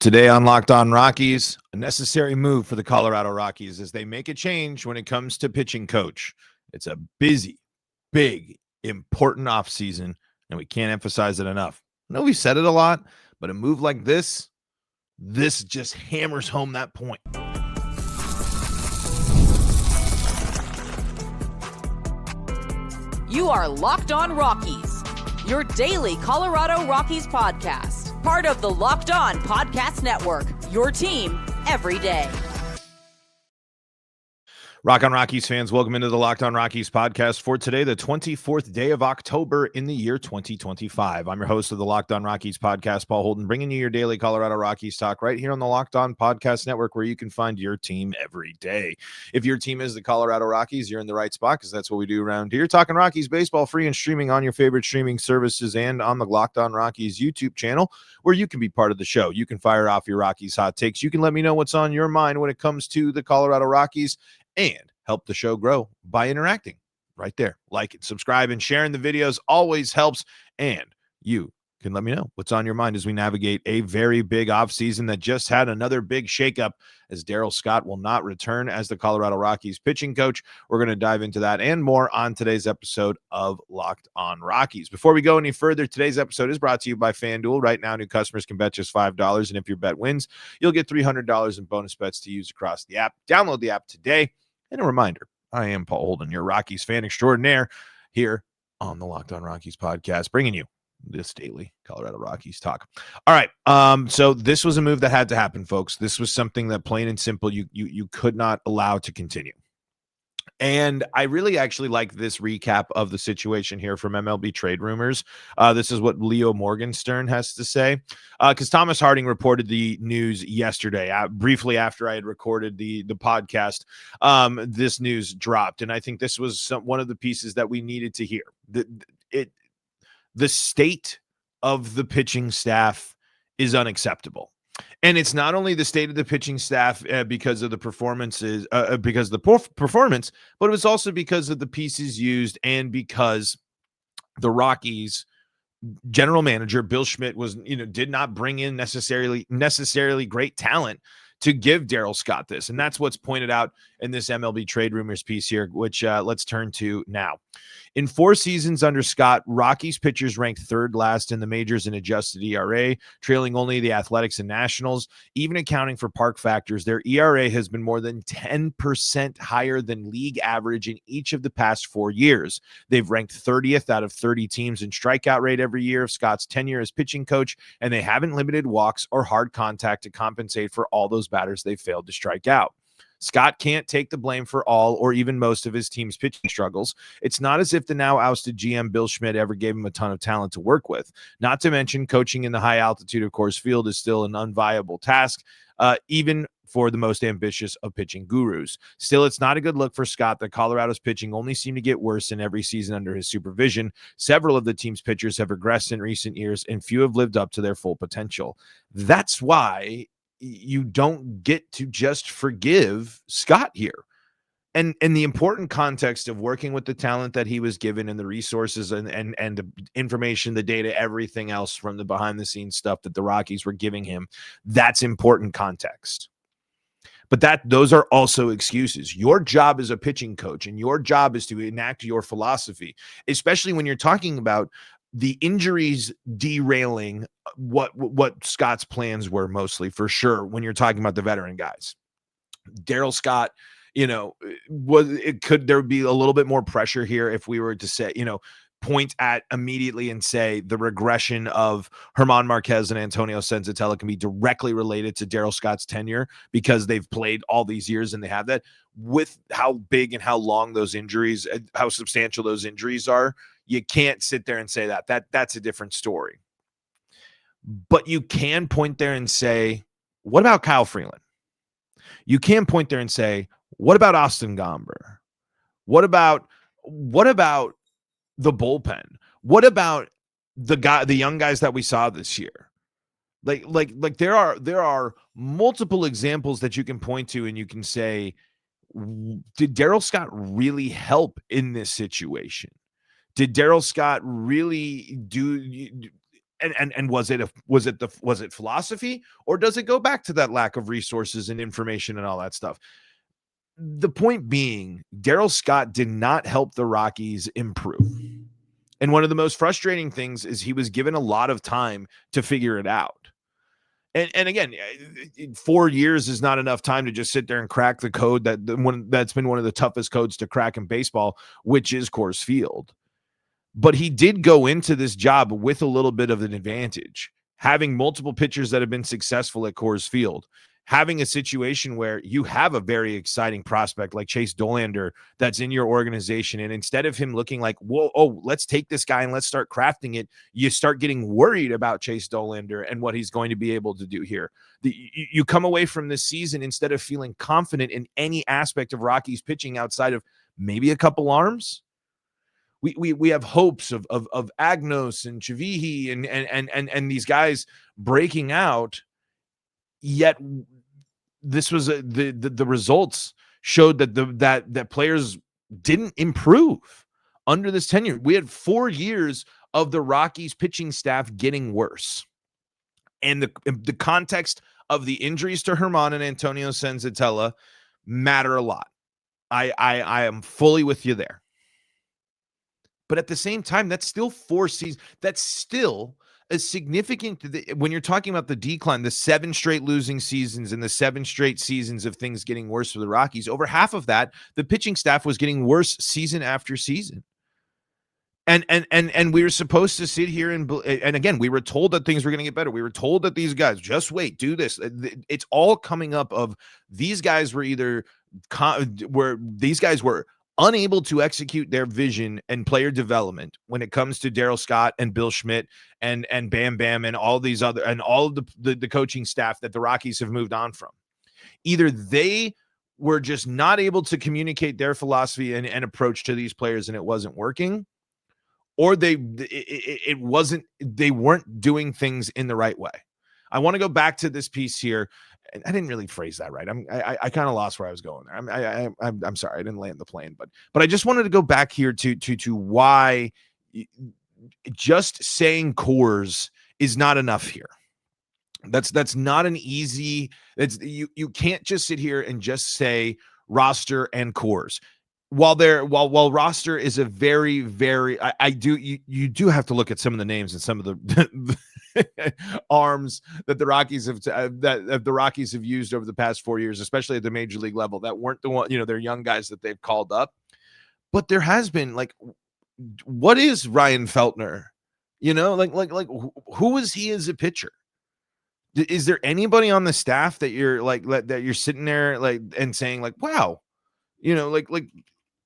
Today on Locked On Rockies, a necessary move for the Colorado Rockies as they make a change when it comes to pitching coach. It's a busy, big, important offseason, and we can't emphasize it enough. I know we said it a lot, but a move like this just hammers home that point. You are Locked On Rockies, your daily Colorado Rockies podcast. Part of the Locked On Podcast Network, your team every day. Rock on Rockies fans, welcome into the Locked On Rockies podcast for today, the 24th day of October in the year 2025. I'm your host of the Locked On Rockies podcast, Paul Holden, bringing you your daily Colorado Rockies talk right here on the Locked On Podcast Network, where you can find your team every day. If your team is the Colorado Rockies, you're in the right spot because that's what we do around here. Talking Rockies baseball free and streaming on your favorite streaming services and on the Locked On Rockies YouTube channel, where you can be part of the show. You can fire off your Rockies hot takes. You can let me know what's on your mind when it comes to the Colorado Rockies, and help the show grow by interacting right there. Like and subscribe and sharing the videos always helps. And you can let me know what's on your mind as we navigate a very big offseason that just had another big shakeup, as Darryl Scott will not return as the Colorado Rockies pitching coach. We're going to dive into that and more on today's episode of Locked On Rockies. Before we go any further, today's episode is brought to you by FanDuel. Right now, new customers can bet just $5, and if your bet wins, you'll get $300 in bonus bets to use across the app. Download the app today. And a reminder, I am Paul Holden, your Rockies fan extraordinaire, here on the Locked On Rockies podcast, bringing you this daily Colorado Rockies talk. All right, so this was a move that had to happen, folks. This was something that, plain and simple, you could not allow to continue. And I really actually like this recap of the situation here from MLB Trade Rumors. This is what Leo Morgenstern has to say, because Thomas Harding reported the news yesterday, briefly after I had recorded the podcast. This news dropped, and I think this was one of the pieces that we needed to hear. The state of the pitching staff is unacceptable. And it's not only the state of the pitching staff because of the performances, because of the performance, but it was also because of the pieces used and because the Rockies general manager Bill Schmidt did not bring in necessarily great talent to give Darryl Scott this. And that's what's pointed out in this MLB Trade Rumors piece here, which let's turn to now. In 4 seasons under Scott, Rockies pitchers ranked third last in the majors in adjusted ERA, trailing only the Athletics and Nationals. Even accounting for park factors, their ERA has been more than 10% higher than league average in each of the past 4 years. They've ranked 30th out of 30 teams in strikeout rate every year of Scott's tenure as pitching coach, and they haven't limited walks or hard contact to compensate for all those batters they failed to strike out. Scott can't take the blame for all or even most of his team's pitching struggles. It's not as if the now ousted GM Bill Schmidt ever gave him a ton of talent to work with. Not to mention, coaching in the high altitude of Coors Field is still an unviable task, even for the most ambitious of pitching gurus. Still, it's not a good look for Scott that Colorado's pitching only seemed to get worse in every season under his supervision. Several of the team's pitchers have regressed in recent years, and few have lived up to their full potential. That's why you don't get to just forgive Scott here. And the important context of working with the talent that he was given and the resources and the information, the data, everything else from the behind the scenes stuff that the Rockies were giving him, that's important context. But those are also excuses. Your job as a pitching coach and your job is to enact your philosophy, especially when you're talking about the injuries derailing what Scott's plans were, mostly, for sure, when you're talking about the veteran guys. Darryl Scott, could there be a little bit more pressure here if we were to say, point at immediately and say the regression of German Marquez and Antonio Senzatella can be directly related to Darryl Scott's tenure because they've played all these years and they have that. With how big and how long those injuries, how substantial those injuries are, you can't sit there and say that's a different story. But you can point there and say, what about Kyle Freeland? You can point there and say, what about Austin Gomber? What about the bullpen? What about the young guys that we saw this year? Like there are multiple examples that you can point to, and you can say, did Darryl Scott really help in this situation? Did Darryl Scott really And was it philosophy, or does it go back to that lack of resources and information and all that stuff? The point being, Darryl Scott did not help the Rockies improve. And one of the most frustrating things is he was given a lot of time to figure it out. And again, 4 years is not enough time to just sit there and crack the code that's been one of the toughest codes to crack in baseball, which is Coors Field. But he did go into this job with a little bit of an advantage, having multiple pitchers that have been successful at Coors Field, having a situation where you have a very exciting prospect like Chase Dollander that's in your organization. And instead of him looking like, whoa, oh, let's take this guy and let's start crafting it, you start getting worried about Chase Dollander and what he's going to be able to do here. You come away from this season instead of feeling confident in any aspect of Rockies pitching outside of maybe a couple arms. We have hopes of Agnos and Chavihi and these guys breaking out. Yet this was the results showed that players didn't improve under this tenure. We had 4 years of the Rockies pitching staff getting worse, and the context of the injuries to Germán and Antonio Senzatella matter a lot. I am fully with you there. But at the same time, that's still 4 seasons. That's still a significant, when you're talking about the decline, the 7 straight losing seasons and the 7 straight seasons of things getting worse for the Rockies. Over half of that, the pitching staff was getting worse season after season. And we were supposed to sit here and again, we were told that things were going to get better. We were told that these guys, just wait, do this. It's all coming up of these guys were either unable to execute their vision and player development when it comes to Darryl Scott and Bill Schmidt and Bam Bam and all these other and all of the coaching staff that the Rockies have moved on from. Either they were just not able to communicate their philosophy and approach to these players and it wasn't working, or they weren't doing things in the right way. I want to go back to this piece here. I didn't really phrase that right. I kind of lost where I was going there. I'm sorry, I didn't land the plane, but I just wanted to go back here to why just saying Coors is not enough here. That's not an easy. You can't just sit here and just say roster and Coors. While roster is a very, very, you do have to look at some of the names and some of the arms that the Rockies have that the Rockies have used over the past 4 years, especially at the major league level, that weren't the one, they're young guys that they've called up. But there has been what is Ryan Feltner? Who is he as a pitcher? Is there anybody on the staff that you're that you're sitting there and saying wow,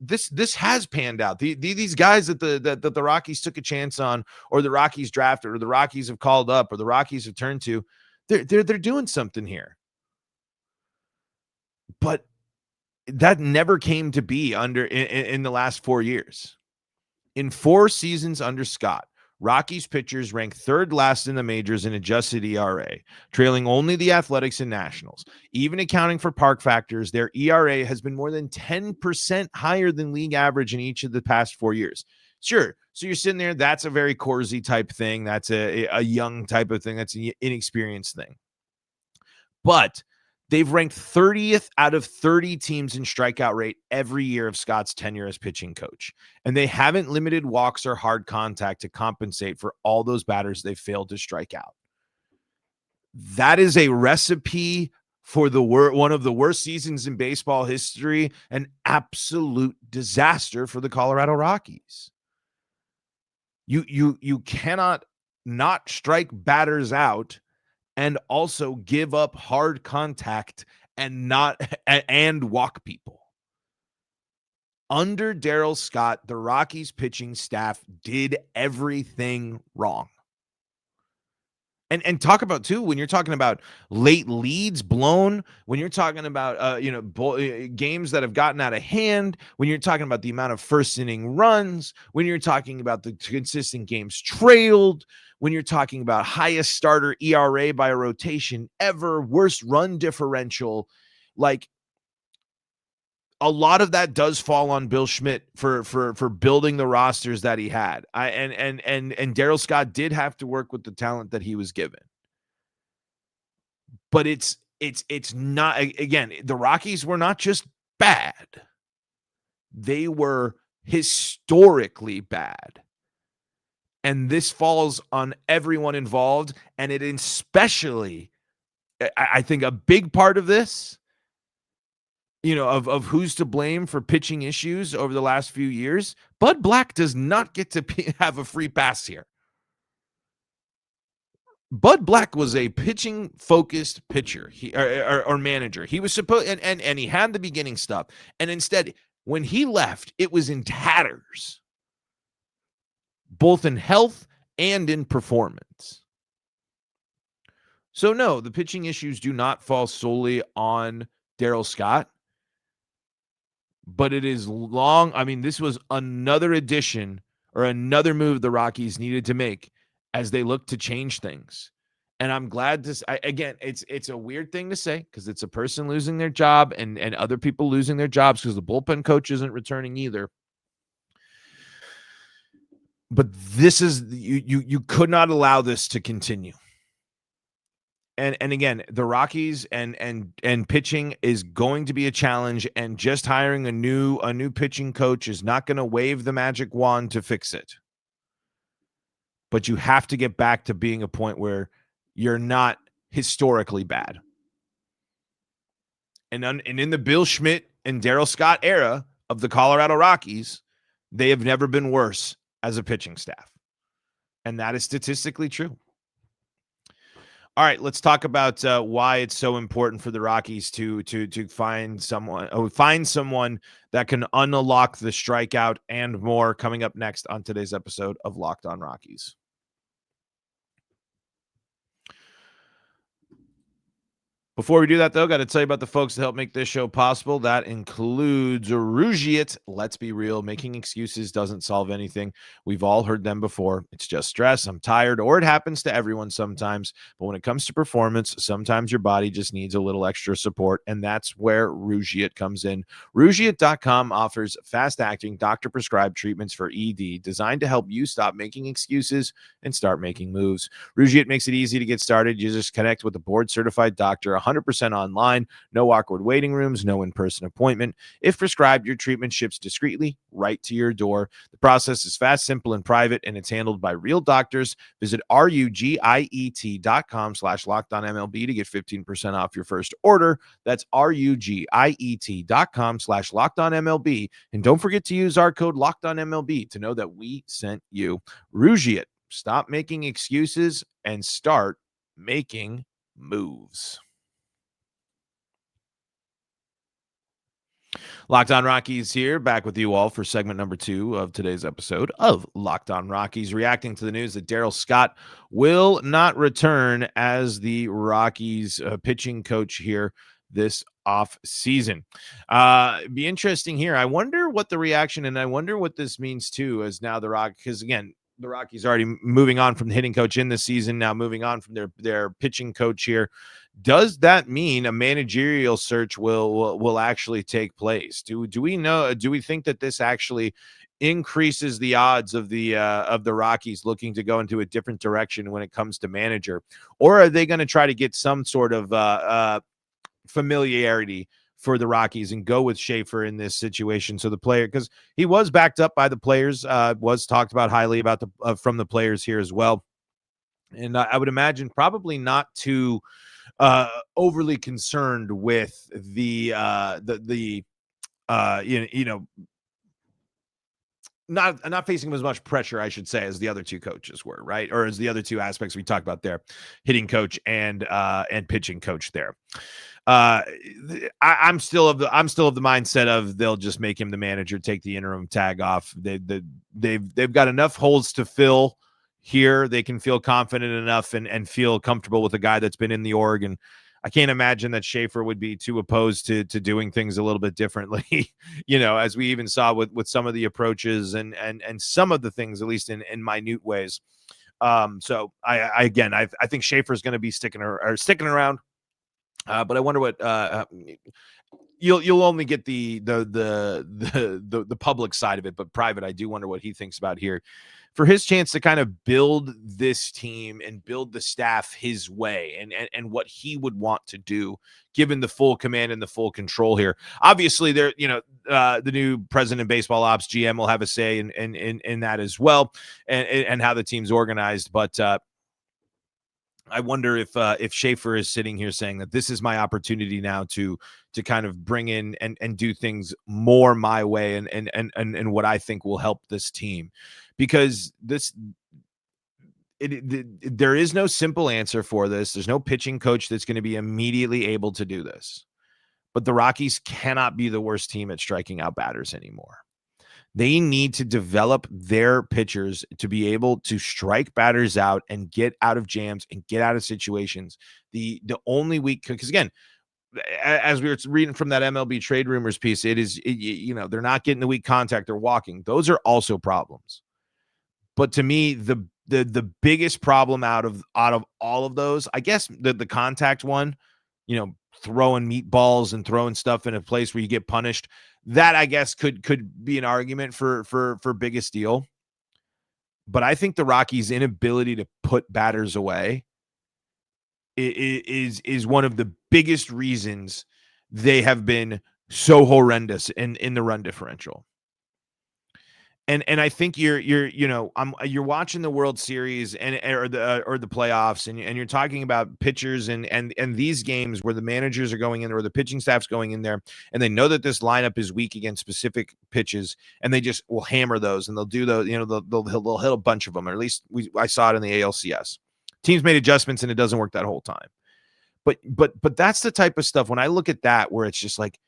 this has panned out. These guys that the Rockies took a chance on, or the Rockies drafted, or the Rockies have called up, or the Rockies have turned to, they're doing something here. But that never came to be in the last 4 years. In 4 seasons under Scott, Rockies pitchers ranked 3rd last in the majors in adjusted ERA, trailing only the Athletics and Nationals. Even accounting for park factors, their ERA has been more than 10% higher than league average in each of the past 4 years. Sure, so you're sitting there, that's a very Coors-y type thing. That's a young type of thing. That's an inexperienced thing. But they've ranked 30th out of 30 teams in strikeout rate every year of Scott's tenure as pitching coach. And they haven't limited walks or hard contact to compensate for all those batters they failed to strike out. That is a recipe for one of the worst seasons in baseball history, an absolute disaster for the Colorado Rockies. You cannot not strike batters out and also give up hard contact and walk people. Under Darryl Scott, the Rockies pitching staff did everything wrong. And talk about too, when you're talking about late leads blown, when you're talking about games that have gotten out of hand, when you're talking about the amount of first inning runs, when you're talking about the consistent games trailed, when you're talking about highest starter ERA by a rotation ever, worst run differential, a lot of that does fall on Bill Schmidt for building the rosters that he had. And Darryl Scott did have to work with the talent that he was given. But it's not, again, the Rockies were not just bad. They were historically bad. And this falls on everyone involved, and it especially, I think a big part of this, of who's to blame for pitching issues over the last few years, Bud Black does not get to have a free pass here. Bud Black was a pitching-focused pitcher or manager. He was supposed, and he had the beginning stuff. And instead, when he left, it was in tatters, both in health and in performance. So no, the pitching issues do not fall solely on Darryl Scott. But it is long. I mean, this was another addition or another move the Rockies needed to make as they look to change things. And I'm glad again, it's a weird thing to say because it's a person losing their job and other people losing their jobs because the bullpen coach isn't returning either. But this is, you could not allow this to continue. And again, the Rockies and pitching is going to be a challenge, and just hiring a new pitching coach is not going to wave the magic wand to fix it. But you have to get back to being a point where you're not historically bad. And in the Bill Schmidt and Darryl Scott era of the Colorado Rockies, they have never been worse as a pitching staff. And that is statistically true. All right, let's talk about why it's so important for the Rockies to find someone that can unlock the strikeout and more, coming up next on today's episode of Locked On Rockies. Before we do that, though, got to tell you about the folks that help make this show possible. That includes Rugiet. Let's be real. Making excuses doesn't solve anything. We've all heard them before. It's just stress. I'm tired, or it happens to everyone sometimes. But when it comes to performance, sometimes your body just needs a little extra support, and that's where Rugiet comes in. Rugiet.com offers fast-acting, doctor-prescribed treatments for ED designed to help you stop making excuses and start making moves. Rugiet makes it easy to get started. You just connect with a board-certified doctor, 100% online, no awkward waiting rooms, no in-person appointment. If prescribed, your treatment ships discreetly right to your door. The process is fast, simple, and private, and it's handled by real doctors. Visit rugiet.com/LockedOnMLB to get 15% off your first order. That's rugiet.com/LockedOnMLB. And don't forget to use our code LockedOnMLB to know that we sent you. Rugiet, stop making excuses and start making moves. Locked On Rockies here, back with you all for segment number 2 of today's episode of Locked On Rockies, reacting to the news that Darryl Scott will not return as the Rockies pitching coach here this off season. Be interesting here. I wonder what the reaction, and I wonder what this means too, as now the Rockies, because again, the Rockies already moving on from the hitting coach in this season, now moving on from their pitching coach here. Does that mean a managerial search will actually take place? Do we know? Do we think that this actually increases the odds of the Rockies looking to go into a different direction when it comes to manager, or are they going to try to get some sort of familiarity for the Rockies and go with Schaefer in this situation? So the player, because he was backed up by the players, was talked about highly about from the players here as well, and I would imagine probably not too overly concerned with the not facing as much pressure, I should say, as the other two coaches were, right? Or as the other two aspects we talked about there, hitting coach and pitching coach there. I'm still of the mindset of they'll just make him the manager, take the interim tag off. They've got enough holes to fill here. They can feel confident enough and feel comfortable with a guy that's been in the org. And I can't imagine that Schaefer would be too opposed to doing things a little bit differently, as we even saw with some of the approaches and some of the things, at least in minute ways. So I think Schaefer is going to be sticking around. But I wonder what you'll only get the public side of it, but private, I do wonder what he thinks about here. For his chance to kind of build this team and build the staff his way and what he would want to do, given the full command and the full control here. Obviously, there, the new president of baseball ops, GM, will have a say in that as well, and how the team's organized. But I wonder if Schaefer is sitting here saying that this is my opportunity now to kind of bring in and do things more my way and what I think will help this team, because there is no simple answer for this. There's no pitching coach that's going to be immediately able to do this. But the Rockies cannot be the worst team at striking out batters anymore. They need to develop their pitchers to be able to strike batters out and get out of jams and get out of situations. The only weak, because again, as we were reading from that MLB trade rumors piece, they're not getting the weak contact or walking. Those are also problems. But to me, the biggest problem out of all of those, I guess the contact one, throwing meatballs and throwing stuff in a place where you get punished, that I guess could be an argument for biggest deal. But I think the Rockies' inability to put batters away is one of the biggest reasons they have been so horrendous in the run differential. And I think you're watching the World Series or the playoffs, and you're talking about pitchers and these games where the managers are going in or the pitching staff's going in there, and they know that this lineup is weak against specific pitches, and they just will hammer those, and they'll do those. They'll hit a bunch of them, or at least I saw it in the ALCS. Teams made adjustments, and it doesn't work that whole time. But that's the type of stuff when I look at that where it's just like,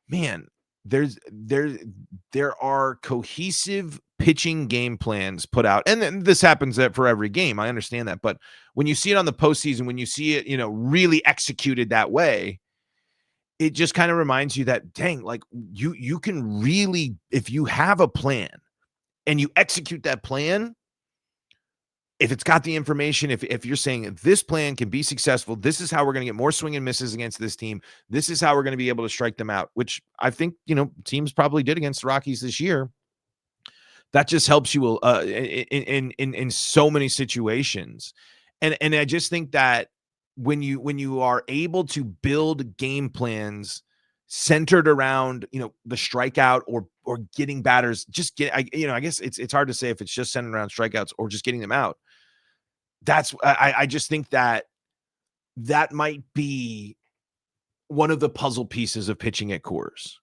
man, there are cohesive pitching game plans put out, and then this happens for every game. I understand that, but when you see it on the postseason, when you see it, really executed that way, it just kind of reminds you that, dang, like you can really, if you have a plan and you execute that plan, if it's got the information, if you're saying this plan can be successful, this is how we're going to get more swing and misses against this team. This is how we're going to be able to strike them out, which I think, teams probably did against the Rockies this year. That just helps you in so many situations. And I just think that when you are able to build game plans centered around, the strikeout or getting batters, I guess it's hard to say if it's just centered around strikeouts or just getting them out. I just think that might be one of the puzzle pieces of pitching at Coors.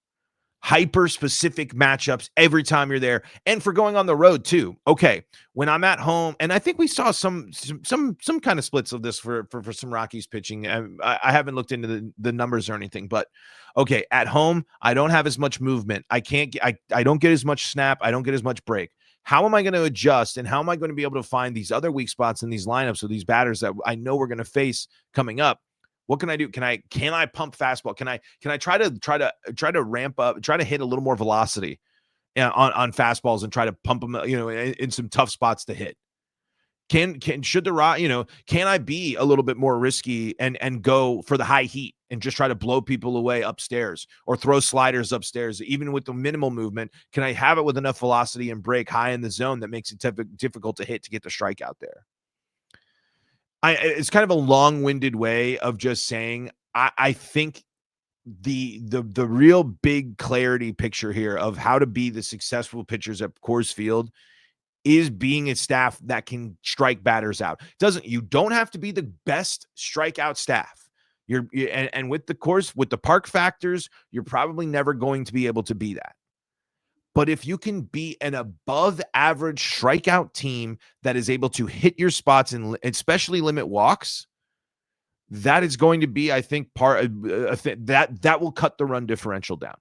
Hyper specific matchups every time you're there, and for going on the road too. Okay, when I'm at home, and I think we saw some kind of splits of this for some Rockies pitching. I haven't looked into the numbers or anything, but okay, at home I don't have as much movement. I don't get as much snap. I don't get as much break. How am I going to adjust, and how am I going to be able to find these other weak spots in these lineups of these batters that I know we're going to face coming up? What can I do? Can I pump fastball? Can I try to ramp up, try to hit a little more velocity on fastballs and try to pump them, in some tough spots to hit? Can I be a little bit more risky and go for the high heat and just try to blow people away upstairs or throw sliders upstairs, even with the minimal movement? Can I have it with enough velocity and break high in the zone that makes it difficult to hit to get the strikeout there? It's kind of a long-winded way of just saying, I think the real big clarity picture here of how to be the successful pitchers at Coors Field is being a staff that can strike batters out. You don't have to be the best strikeout staff. And with the Coors, with the park factors, you're probably never going to be able to be that. But if you can be an above average strikeout team that is able to hit your spots and especially limit walks, that is going to be, I think, part of that will cut the run differential down.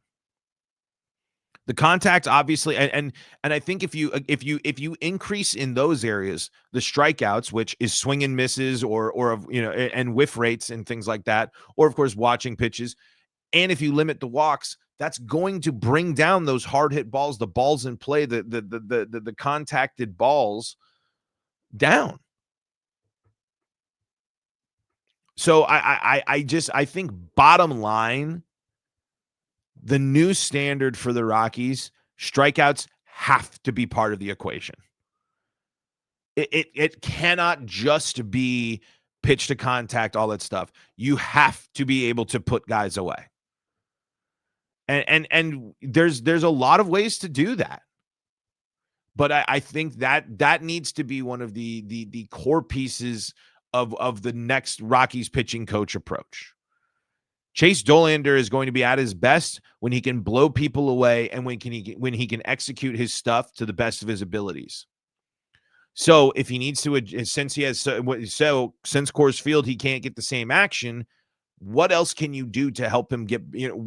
The contact, obviously, and I think if you increase in those areas, the strikeouts, which is swing and misses or and whiff rates and things like that, or of course watching pitches, and if you limit the walks, that's going to bring down those hard hit balls, the balls in play, the contacted balls down. So I think bottom line, the new standard for the Rockies, strikeouts have to be part of the equation. It cannot just be pitch to contact, all that stuff. You have to be able to put guys away. And there's a lot of ways to do that. But I think that needs to be one of the core pieces of the next Rockies pitching coach approach. Chase Dollander is going to be at his best when he can blow people away and when he can execute his stuff to the best of his abilities. So if he needs to, since Coors Field, he can't get the same action. What else can you do to help him get,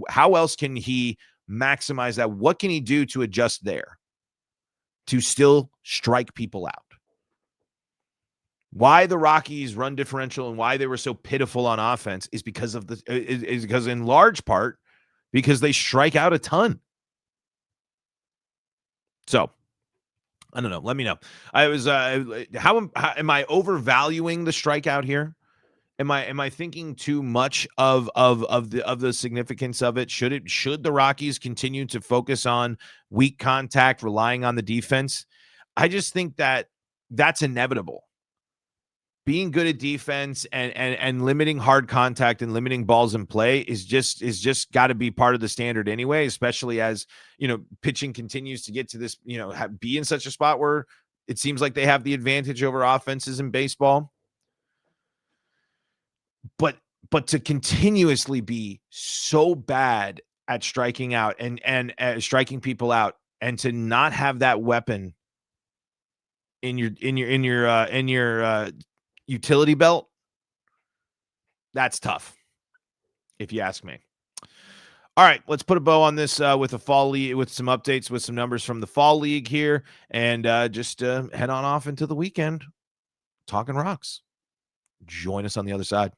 how else can he maximize that? What can he do to adjust there to still strike people out? Why the Rockies run differential and why they were so pitiful on offense is because in large part because they strike out a ton. So I don't know. Let me know. How am I overvaluing the strikeout here? Am I thinking too much of the significance of it? Should the Rockies continue to focus on weak contact, relying on the defense? I just think that's inevitable. Being good at defense and limiting hard contact and limiting balls in play is just got to be part of the standard anyway, especially as, pitching continues to get to this, be in such a spot where it seems like they have the advantage over offenses in baseball. But to continuously be so bad at striking out and striking people out and to not have that weapon in your utility belt, that's tough, if you ask me. All right, let's put a bow on this with a fall league, with some updates, with some numbers from the fall league here, and just head on off into the weekend talking Rocks. Join us on the other side.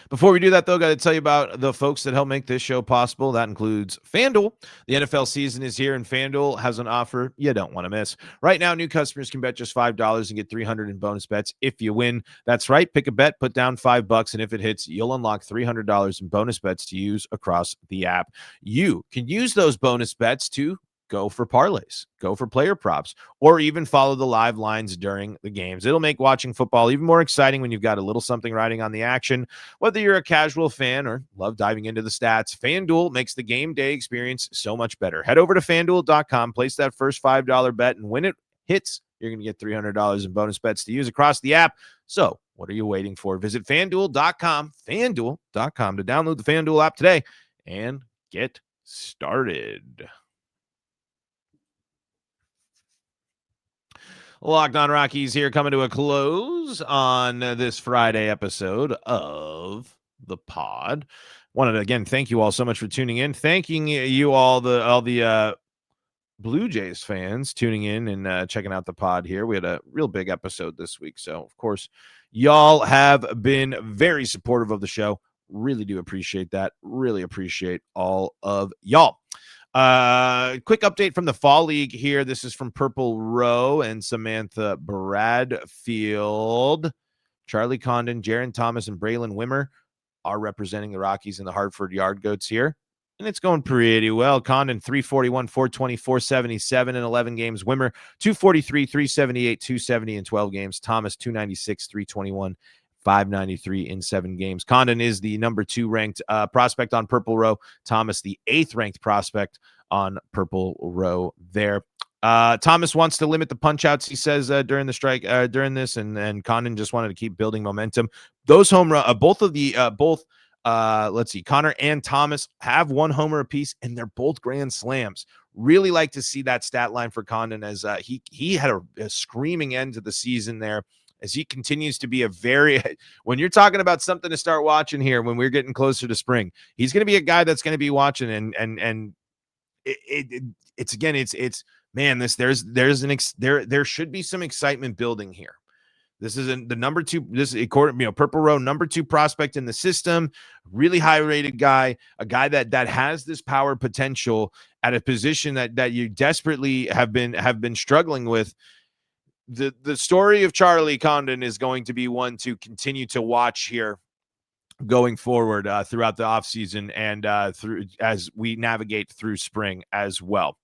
Before we do that, though, got to tell you about the folks that help make this show possible. That includes FanDuel. The NFL season is here, and FanDuel has an offer you don't want to miss. Right now, new customers can bet just $5 and get $300 in bonus bets if you win. That's right. Pick a bet, put down $5, and if it hits, you'll unlock $300 in bonus bets to use across the app. You can use those bonus bets to go for parlays, go for player props, or even follow the live lines during the games. It'll make watching football even more exciting when you've got a little something riding on the action. Whether you're a casual fan or love diving into the stats, FanDuel makes the game day experience so much better. Head over to FanDuel.com, place that first $5 bet, and when it hits, you're going to get $300 in bonus bets to use across the app. So what are you waiting for? Visit FanDuel.com to download the FanDuel app today and get started. Locked on Rockies here, coming to a close on this Friday episode of the pod. Wanted to again thank you all so much for tuning in. Thanking you all the Blue Jays fans tuning in and checking out the pod here. We had a real big episode this week, so of course y'all have been very supportive of the show. Really do appreciate that. Really appreciate all of y'all. Quick update from the fall league here. This is from Purple Row and Samantha Bradfield. Charlie Condon, Jaron Thomas, and Braylon Wimmer are representing the Rockies in the Hartford Yard Goats here. And it's going pretty well. Condon, 341, 420, 477 in 11 games. Wimmer, 243, 378, 270 in 12 games. Thomas, 296, 321. 593 in 7 games. Condon is the number 2 ranked prospect on Purple Row. Thomas, the 8th ranked prospect on Purple Row there. Thomas wants to limit the punch outs, he says, during the strike, during this, and Condon just wanted to keep building momentum. Those home run, let's see, Connor and Thomas have 1 homer apiece, and they're both grand slams. Really like to see that stat line for Condon as he had a screaming end to the season there. As he continues to be when you're talking about something to start watching here, when we're getting closer to spring, he's going to be a guy that's going to be watching there should be some excitement building here. This is the number 2, Purple Row, number 2 prospect in the system, really high rated guy, a guy that has this power potential at a position that you desperately have been struggling with. The story of Charlie Condon is going to be one to continue to watch here going forward throughout the offseason and through as we navigate through spring as well.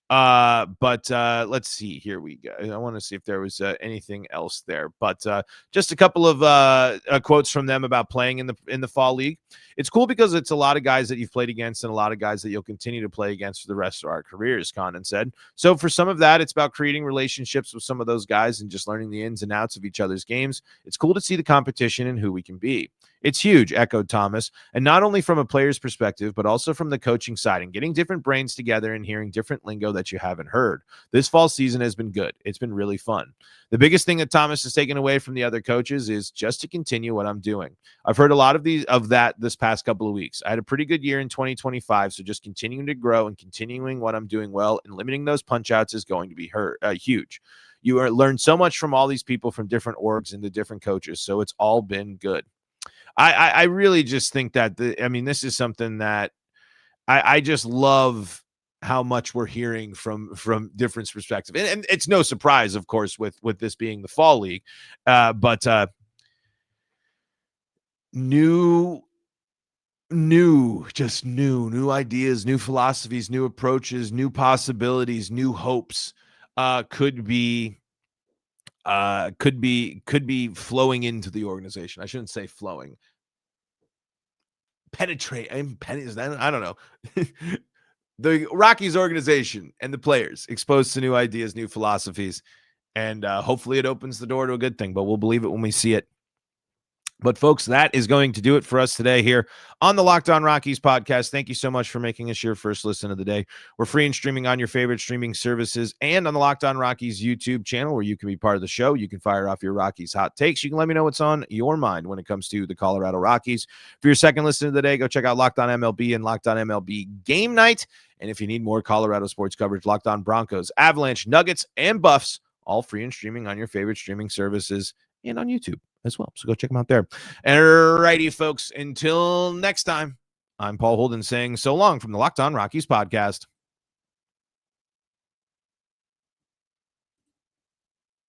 But let's see. Here we go. I want to see if there was anything else there. But just a couple of quotes from them about playing in the fall league. It's cool because it's a lot of guys that you've played against and a lot of guys that you'll continue to play against for the rest of our careers, Condon said. So for some of that, it's about creating relationships with some of those guys and just learning the ins and outs of each other's games. It's cool to see the competition and who we can be. It's huge, echoed Thomas, and not only from a player's perspective, but also from the coaching side and getting different brains together and hearing different lingo that you haven't heard. This fall season has been good. It's been really fun. The biggest thing that Thomas has taken away from the other coaches is just to continue what I'm doing. I've heard a lot of that this past couple of weeks. I had a pretty good year in 2025, so just continuing to grow and continuing what I'm doing well and limiting those punch outs is going to be huge. You learn so much from all these people from different orgs and the different coaches, so it's all been good. I really just think that this is something that I just love how much we're hearing from different perspectives, and it's no surprise, of course, with this being the fall league, but new ideas, new philosophies, new approaches, new possibilities, new hopes could be flowing into the organization. I shouldn't say flowing. Penetrate. I don't know. The Rockies organization and the players exposed to new ideas, new philosophies, and hopefully it opens the door to a good thing, but we'll believe it when we see it. But folks, that is going to do it for us today here on the Locked On Rockies podcast. Thank you so much for making us your first listen of the day. We're free and streaming on your favorite streaming services and on the Locked On Rockies YouTube channel where you can be part of the show. You can fire off your Rockies hot takes. You can let me know what's on your mind when it comes to the Colorado Rockies. For your second listen of the day, go check out Locked On MLB and Locked On MLB Game Night. And if you need more Colorado sports coverage, Locked On Broncos, Avalanche, Nuggets, and Buffs, all free and streaming on your favorite streaming services and on YouTube as well. So go check them out there. All righty, folks. Until next time, I'm Paul Holden saying so long from the Locked On Rockies podcast.